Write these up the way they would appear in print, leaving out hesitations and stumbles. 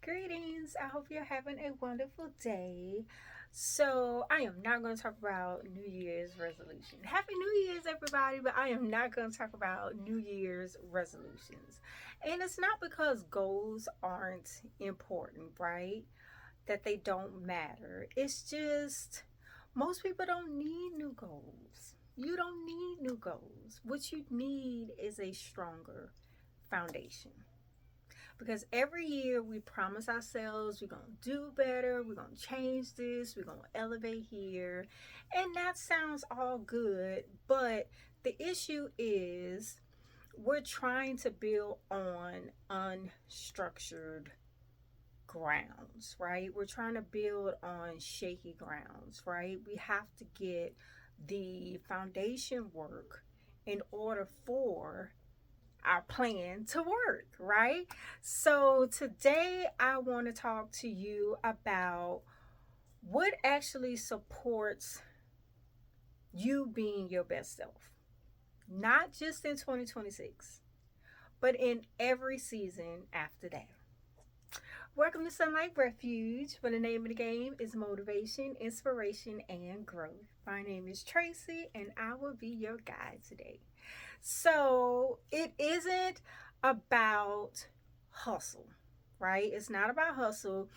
Greetings. I hope you're having a wonderful day. So, I am not going to talk about New Year's resolution. Happy New Year's, everybody, but I am not going to talk about New Year's resolutions. And it's not because goals aren't important, right? That they don't matter. It's just most people don't need new goals. You don't need new goals. What you need is a stronger foundation. Because every year we promise ourselves we're going to do better, we're going to change this, we're going to elevate here. And that sounds all good, but the issue is we're trying to build on unstructured grounds, right? We're trying to build on shaky grounds, right? We have to get the foundation work in order for our plan to work, right? So today I want to talk to you about what actually supports you being your best self, not just in 2026, but in every season after that. Welcome to Sunlight Refuge, where the name of the game is motivation, inspiration, and growth. My name is Tracey, and I will be your guide today. So it isn't about hustle, right? It's not about hustle.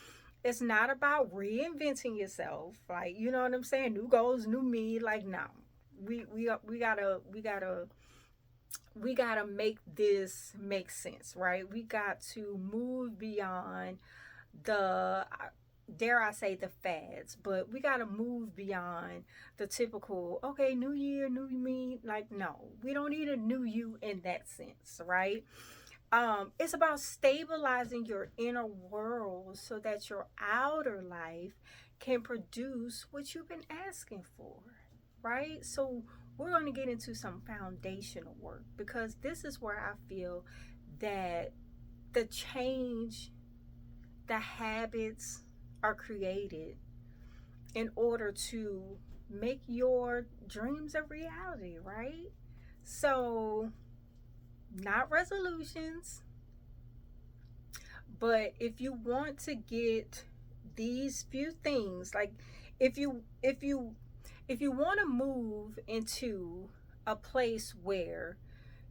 It's not about reinventing yourself. Like, you know what I'm saying? New goals, new me. Like, no. We gotta make this make sense, right? We got to move beyond the dare I say the fads, but we got to move beyond the typical, okay, new year, new me. Like, no, we don't need a new you in that sense, right? It's about stabilizing your inner world so that your outer life can produce what you've been asking for, right? So, we're going to get into some foundational work because this is where I feel that the change, the habits are created in order to make your dreams a reality, right? So, not resolutions, but if you want to get these few things, like if you want to move into a place where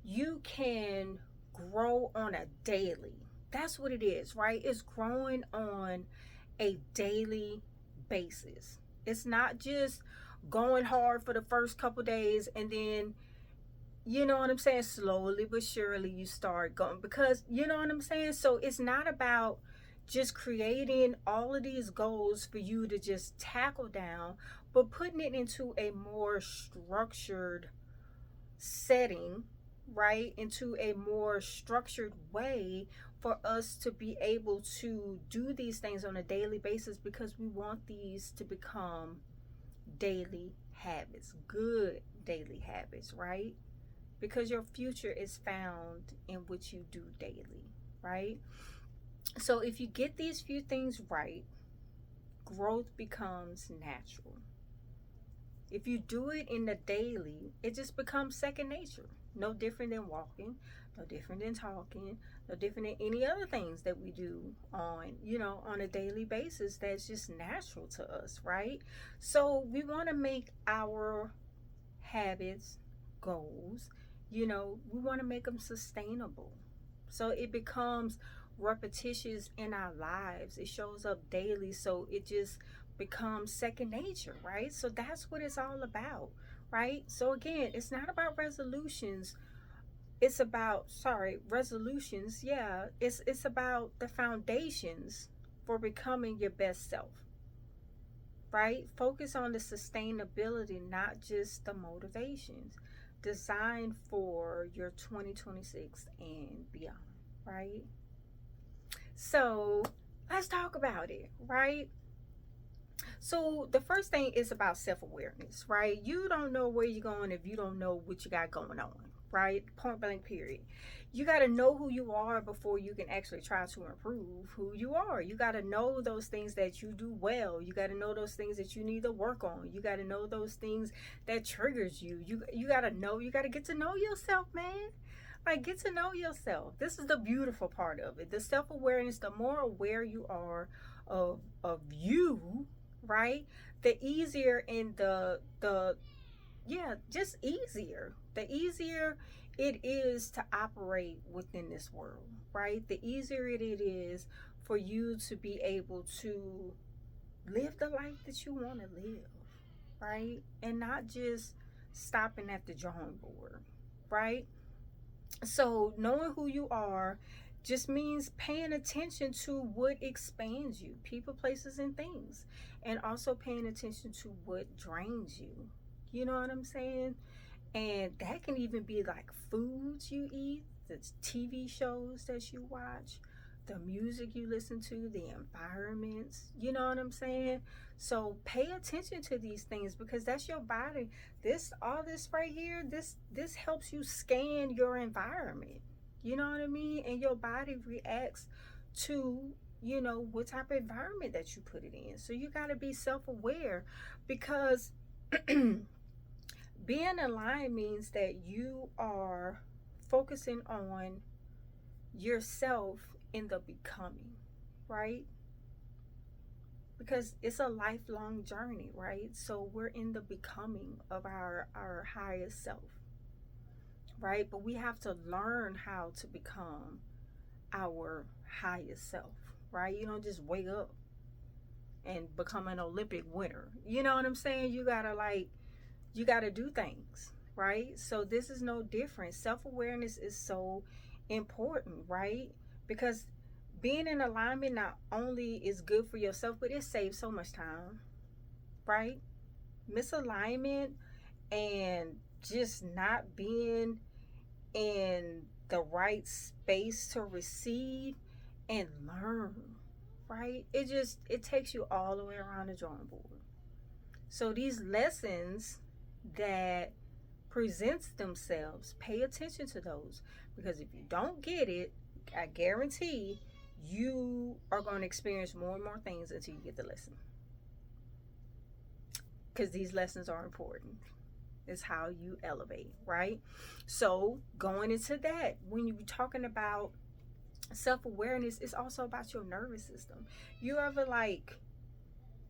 you can grow on a daily, that's what it is, right? It's growing on a daily basis. It's not just going hard for the first couple days and then, you know what I'm saying, slowly but surely you start going, because you know what I'm saying. So it's not about just creating all of these goals for you to just tackle down, but putting it into a more structured setting, right? Into a more structured way for us to be able to do these things on a daily basis, because we want these to become daily habits, good daily habits, right? Because your future is found in what you do daily, right? So if you get these few things right, growth becomes natural. If you do it in the daily, it just becomes second nature. No different than walking, no different than talking, no different than any other things that we do on a daily basis. That's just natural to us, right? So we want to make our habits, goals, we want to make them sustainable. So it becomes repetitious in our lives. It shows up daily. So it just becomes second nature, right? So that's what it's all about, right? So again, it's not about resolutions. It's about, sorry, resolutions. Yeah, it's about the foundations for becoming your best self, right? Focus on the sustainability, not just the motivations. Designed for your 2026 and beyond, right? So let's talk about it, right? So the first thing is about self-awareness, right? You don't know where you're going if you don't know what you got going on, right? Point blank period. You got to know who you are before you can actually try to improve who you are. You got to know those things that you do well. You got to know those things that you need to work on. You got to know those things that triggers you. You got to know, you got to get to know yourself, man. Like, get to know yourself. This is the beautiful part of it. The self-awareness, the more aware you are of you, right? The easier and the yeah, just easier. The easier it is to operate within this world, right? The easier it is for you to be able to live the life that you want to live, right? And not just stopping at the drawing board, right? So knowing who you are just means paying attention to what expands you, people, places, and things, and also paying attention to what drains you. You know what I'm saying? And that can even be like foods you eat, the TV shows that you watch, the music you listen to, the environments. You know what I'm saying? So pay attention to these things because that's your body. All this right here, this helps you scan your environment. You know what I mean? And your body reacts to, what type of environment that you put it in. So you got to be self-aware because being aligned means that you are focusing on yourself in the becoming, right? Because it's a lifelong journey, right? So we're in the becoming of our highest self, right? But we have to learn how to become our highest self, right? You don't just wake up and become an Olympic winner. You know what I'm saying? You gotta do things, right? So this is no different. Self-awareness is so important, right? Because being in alignment not only is good for yourself, but it saves so much time, right? Misalignment and just not being in the right space to receive and learn, right? It takes you all the way around the drawing board. So these lessons that presents themselves, pay attention to those, because if you don't get it, I guarantee you are going to experience more and more things until you get the lesson, because these lessons are important. It's how you elevate, right? So going into that, when you're talking about self-awareness, it's also about your nervous system. You ever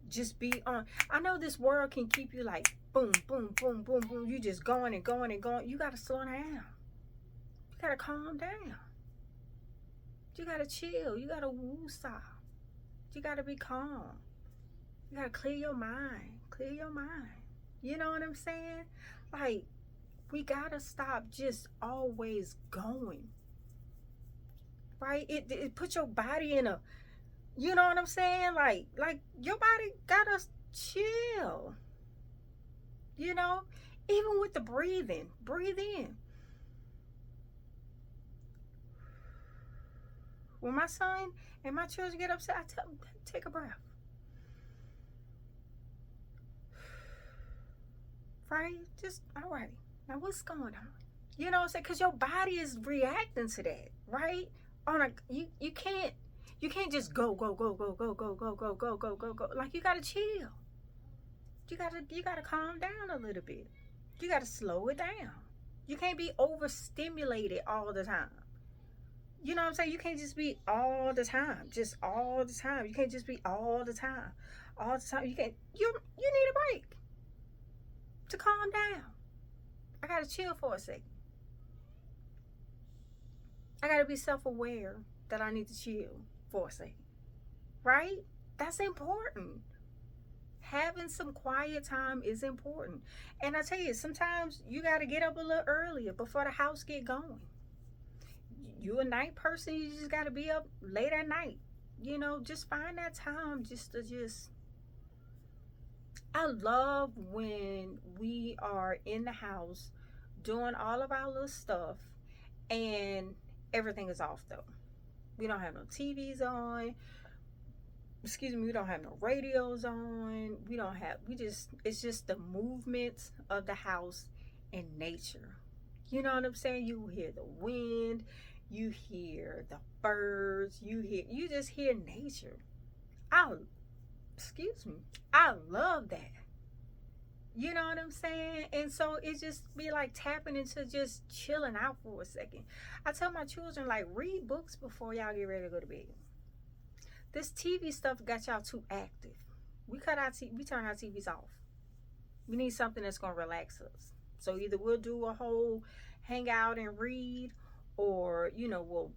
just be on, I know this world can keep you like boom boom boom boom boom, you just going and going and going. You got to slow down, you got to calm down, you got to chill, you got to woosah, you got to be calm, you got to clear your mind. You know what I'm saying? Like, we got to stop just always going, right? It put your body in a, you know what I'm saying? Like your body gotta chill. Even with the breathing, breathe in. When my son and my children get upset, I tell them, take a breath. Right? Just, all right. Now what's going on? You know what I'm saying? Because your body is reacting to that, right? You can't just go go go go go go go go go go go go. Like, you gotta chill. You gotta calm down a little bit. You gotta slow it down. You can't be overstimulated all the time. You know what I'm saying? You can't just be all the time. Just all the time. You can't just be all the time. All the time. You need a break to calm down. I gotta chill for a second. I gotta be self-aware that I need to chill for a second. Right? That's important. Having some quiet time is important. And I tell you, sometimes you got to get up a little earlier before the house get going. You a night person, you just got to be up late at night. Just find that time I love when we are in the house doing all of our little stuff and everything is off though. We don't have no TVs on. We don't have no radios on. It's just the movement of the house and nature. You know what I'm saying? You hear the wind, you hear the birds, you just hear nature. I love that. You know what I'm saying? And so it just be like tapping into just chilling out for a second. I tell my children, like, read books before y'all get ready to go to bed. This TV stuff got y'all too active. We turn our TVs off. We need something that's gonna relax us. So either we'll do a whole hang out and read, or we'll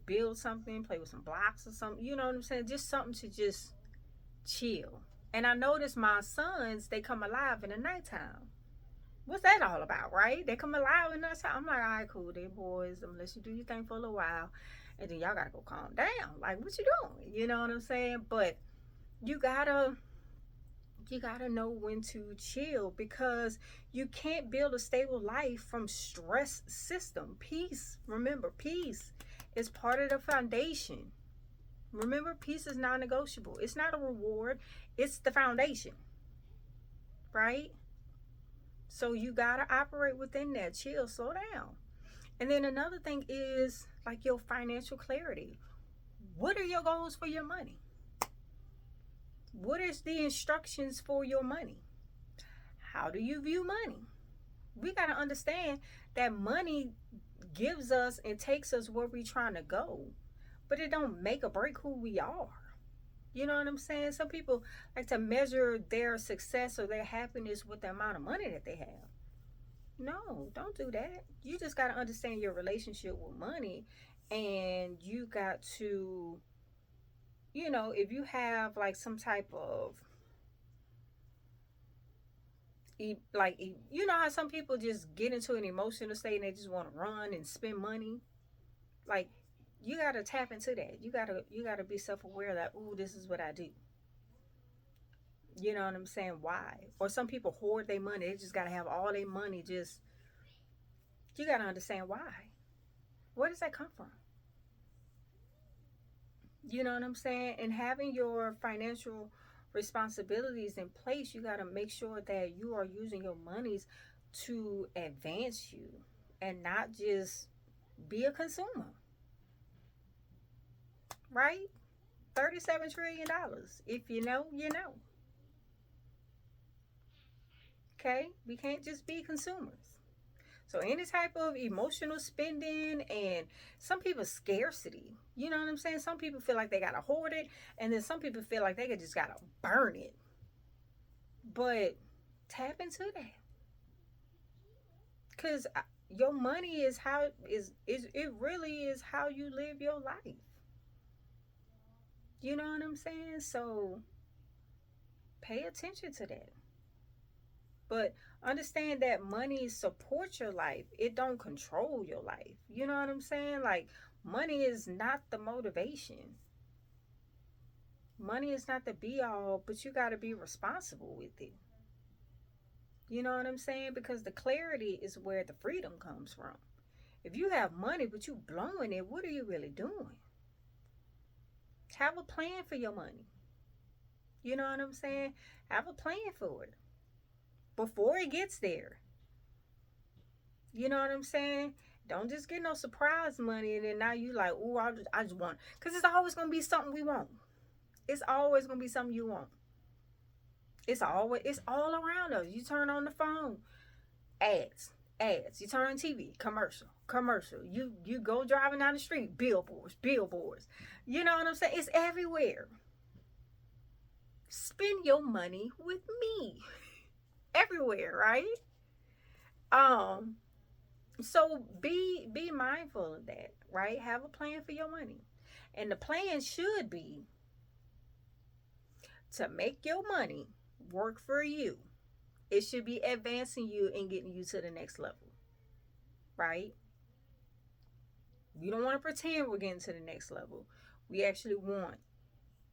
build something, play with some blocks or something. You know what I'm saying? Just something to just chill. And I notice my sons, they come alive in the nighttime. What's that all about, right? They come alive in the nighttime. I'm like, all right, cool, they boys. I'm gonna let you do your thing for a little while, and then y'all gotta go calm down. Like, what you doing? You know what I'm saying? But you gotta you got to know when to chill, because you can't build a stable life from stress system. Peace, remember, peace is part of the foundation. Remember, peace is non-negotiable. It's not a reward, it's the foundation, right? So you got to operate within that. Chill, slow down. And then another thing is like your financial clarity. What are your goals for your money? What is the instructions for your money? How do you view money? We got to understand that money gives us and takes us where we're trying to go, but it don't make or break who we are. You know what I'm saying? Some people like to measure their success or their happiness with the amount of money that they have. No, don't do that. You just got to understand your relationship with money, and you got to, if you have like some type of like, you know how some people just get into an emotional state and they just want to run and spend money. Like, you got to tap into that. You got to be self-aware that, ooh, this is what I do. You know what I'm saying? Why? Or some people hoard their money. They just got to have all their money. Just, you got to understand why. Where does that come from? You know what I'm saying? And having your financial responsibilities in place, you got to make sure that you are using your monies to advance you and not just be a consumer, right? $37 trillion. If you know, you know. Okay? We can't just be consumers. So any type of emotional spending, and some people scarcity. You know what I'm saying? Some people feel like they gotta hoard it, and then some people feel like they just gotta burn it. But tap into that, cause your money is how is it really is how you live your life. You know what I'm saying? So pay attention to that. But understand that money supports your life. It don't control your life. You know what I'm saying? Like, money is not the motivation. Money is not the be all, but you got to be responsible with it. You know what I'm saying? Because the clarity is where the freedom comes from. If you have money but you blowing it, what are you really doing? Have a plan for your money. You know what I'm saying? Have a plan for it before it gets there. You know what I'm saying? Don't just get no surprise money and then now you like, oh, I just want. Because it's always going to be something we want. It's always going to be something you want. It's all around us. You turn on the phone, ads. You turn on TV, commercial. You go driving down the street, billboards. You know what I'm saying? It's everywhere. Spend your money with me. Everywhere, right? Um, so be mindful of that, right? Have a plan for your money. And the plan should be to make your money work for you. It should be advancing you and getting you to the next level, right? We don't want to pretend we're getting to the next level. We actually want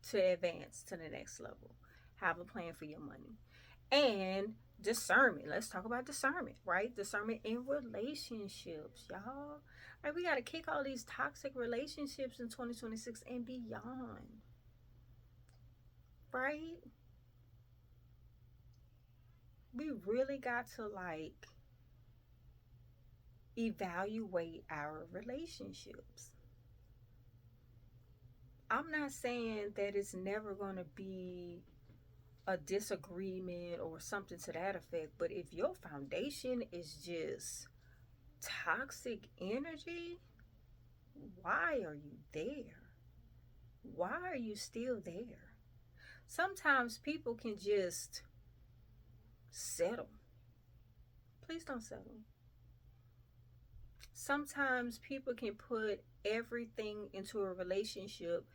to advance to the next level. Have a plan for your money. And discernment. Let's talk about discernment, right? Discernment in relationships, y'all. Like, we got to kick all these toxic relationships in 2026 and beyond, right? We really got to like evaluate our relationships. I'm not saying that it's never going to be a disagreement or something to that effect. But if your foundation is just toxic energy, why are you there? Why are you still there? Sometimes people can just settle. Please don't settle. Sometimes people can put everything into a relationship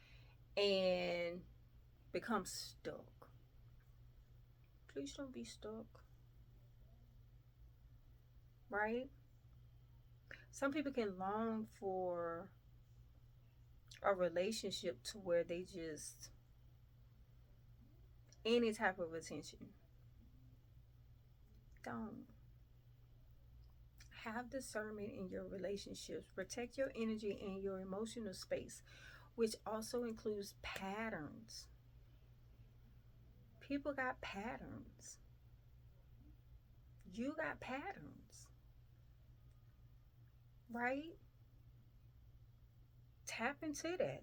and become stuck. Please don't be stuck, right? Some people can long for a relationship to where they just any type of attention. Don't. Have discernment in your relationships. Protect your energy and your emotional space, which also includes patterns. People got patterns. You got patterns, right? Tap into that.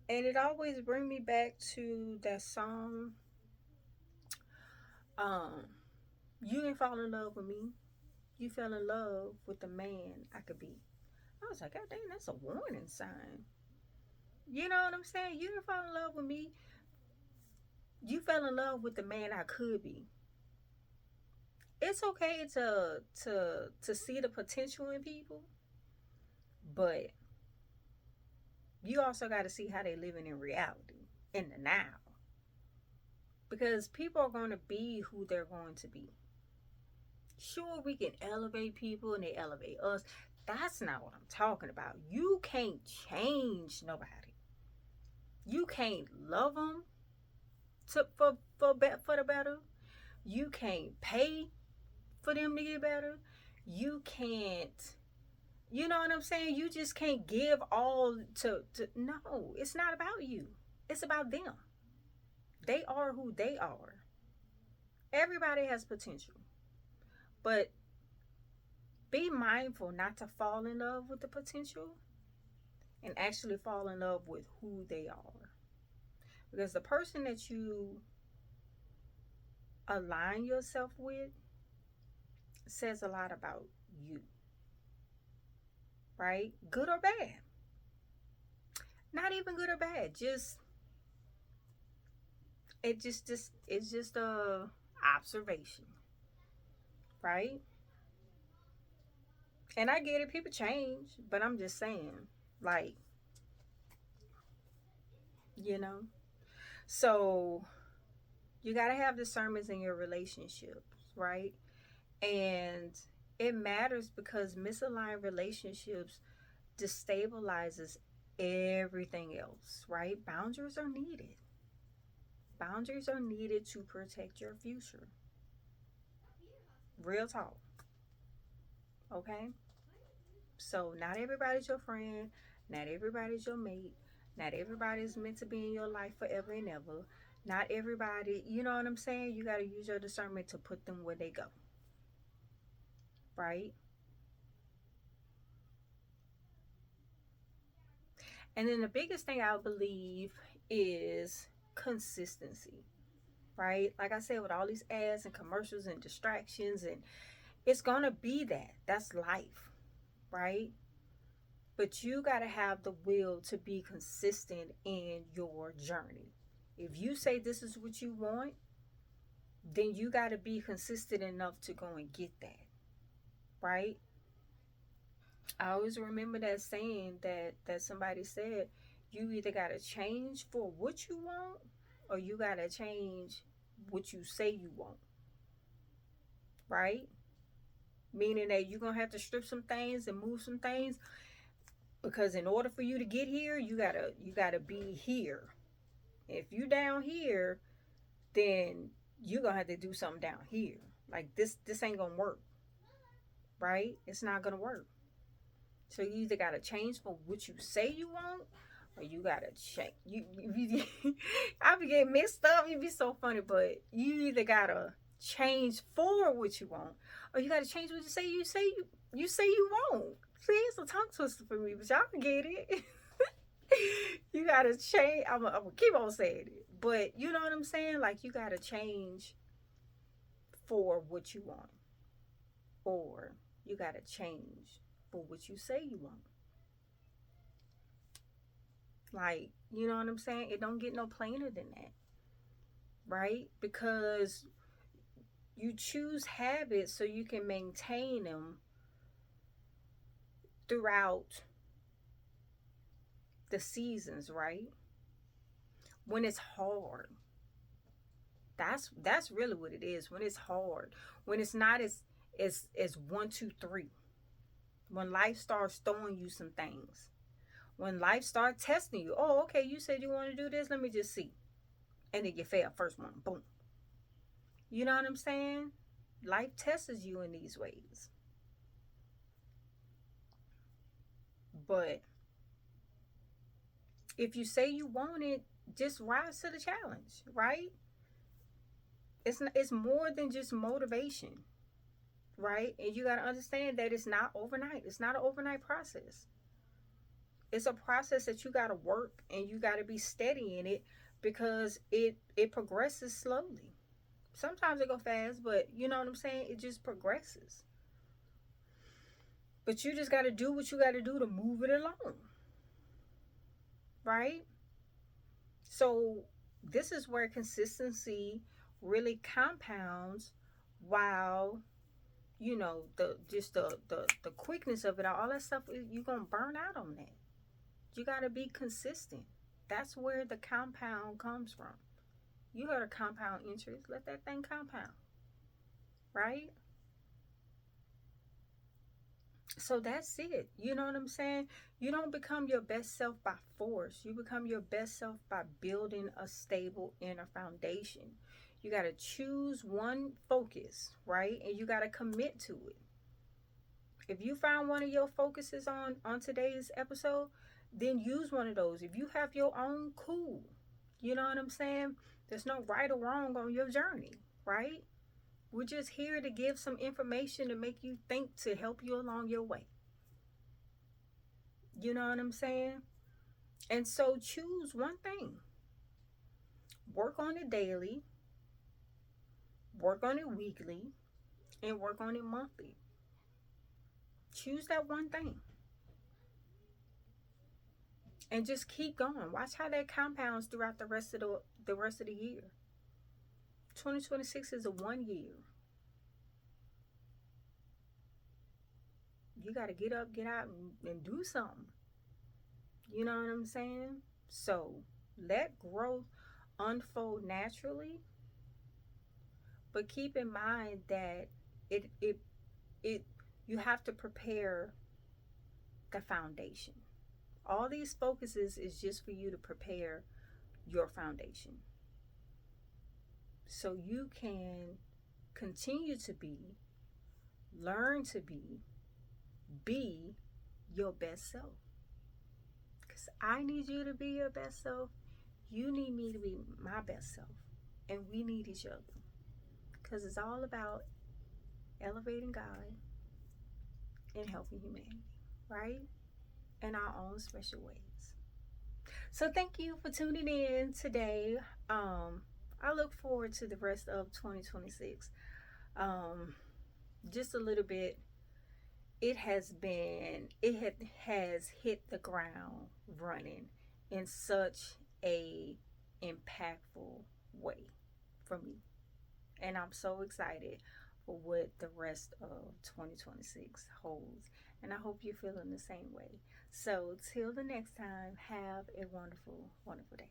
And it always brings me back to that song, um, You Didn't Fall in Love with Me. You fell in love with the man I could be. I was like, God dang, that's a warning sign. You know what I'm saying? You didn't fall in love with me. You fell in love with the man I could be. It's okay to see the potential in people, but you also got to see how they're living in reality, in the now. Because people are going to be who they're going to be. Sure, we can elevate people and they elevate us. That's not what I'm talking about. You can't change nobody. You can't love them for the better. You can't pay for them to get better. You can't, you know what I'm saying? You just can't give all to no, it's not about you. It's about them. They are who they are. Everybody has potential. But be mindful not to fall in love with the potential and actually fall in love with who they are. Because the person that you align yourself with says a lot about you, right? Good or bad. Not even good or bad. It's just a observation, right? And I get it, people change, but I'm just saying, like, you know. So you gotta have discernment in your relationships, right? And it matters because misaligned relationships destabilizes everything else, right? Boundaries are needed. Boundaries are needed to protect your future. Real talk. Okay? So not everybody's your friend, not everybody's your mate, not everybody's meant to be in your life forever and ever. Not everybody, you know what I'm saying? You got to use your discernment to put them where they go. Right? And then the biggest thing I believe is consistency. Right? Like I said, with all these ads and commercials and distractions, and it's going to be that. That's life. Right? But you got to have the will to be consistent in your journey. If you say this is what you want, then you got to be consistent enough to go and get that. Right? I always remember that saying that somebody said, you either got to change for what you want or you got to change what you say you want. Right? Meaning that you're going to have to strip some things and move some things, because in order for you to get here, you got to be here. If you down here, then you're going to have to do something down here. Like this ain't going to work. Right? It's not going to work. So you either got to change for what you say you want, or you got to change. I be getting mixed up. It'd be so funny, but you either got to change for what you want, or you got to change what you say you won't. See, it's a tongue twister for me, but y'all can get it. You gotta change. I'm gonna keep on saying it, but you know what I'm saying. Like you gotta change for what you want, or you gotta change for what you say you want. Like you know what I'm saying. It don't get no plainer than that, right? Because you choose habits so you can maintain them throughout the seasons, right? When it's hard, that's really what it is. When it's hard, when it's not as 1 2 3, when life starts throwing you some things, when life starts testing you. Oh, okay, you said you want to do this, let me just see. And then you fail first one, boom. You know what I'm saying? Life tests you in these ways. But if you say you want it, just rise to the challenge, right? It's more than just motivation, right? And you got to understand that it's not overnight. It's not an overnight process. It's a process that you got to work and you got to be steady in it, because it progresses slowly. Sometimes it go fast, but you know what I'm saying? It just progresses. But you just got to do what you got to do to move it along, right? So this is where consistency really compounds, while the quickness of it, all that stuff, you're gonna burn out on that. You got to be consistent. That's where the compound comes from. You heard of compound interest. Let that thing compound, right? So that's it. You know what I'm saying? You don't become your best self by force. You become your best self by building a stable inner foundation. You got to choose one focus, right? And you got to commit to it. If you found one of your focuses on today's episode, then use one of those. If you have your own, cool. You know what I'm saying? There's no right or wrong on your journey, right? We're just here to give some information to make you think, to help you along your way. You know what I'm saying? And so choose one thing. Work on it daily, work on it weekly, and work on it monthly. Choose that one thing. And just keep going. Watch how that compounds throughout the rest of the year. 2026 is a 1 year. You got to get up, get out, and do something. You know what I'm saying? So let growth unfold naturally, but keep in mind that it it it you have to prepare the foundation. All these focuses is just for you to prepare your foundation, so you can continue to learn to be your best self. Because I need you to be your best self. You need me to be my best self. And we need each other. Because it's all about elevating God and helping humanity, right? In our own special ways. So thank you for tuning in today. I look forward to the rest of 2026. Just a little bit. It has hit the ground running in such a impactful way for me. And I'm so excited for what the rest of 2026 holds. And I hope you're feeling the same way. So, till the next time, have a wonderful, wonderful day.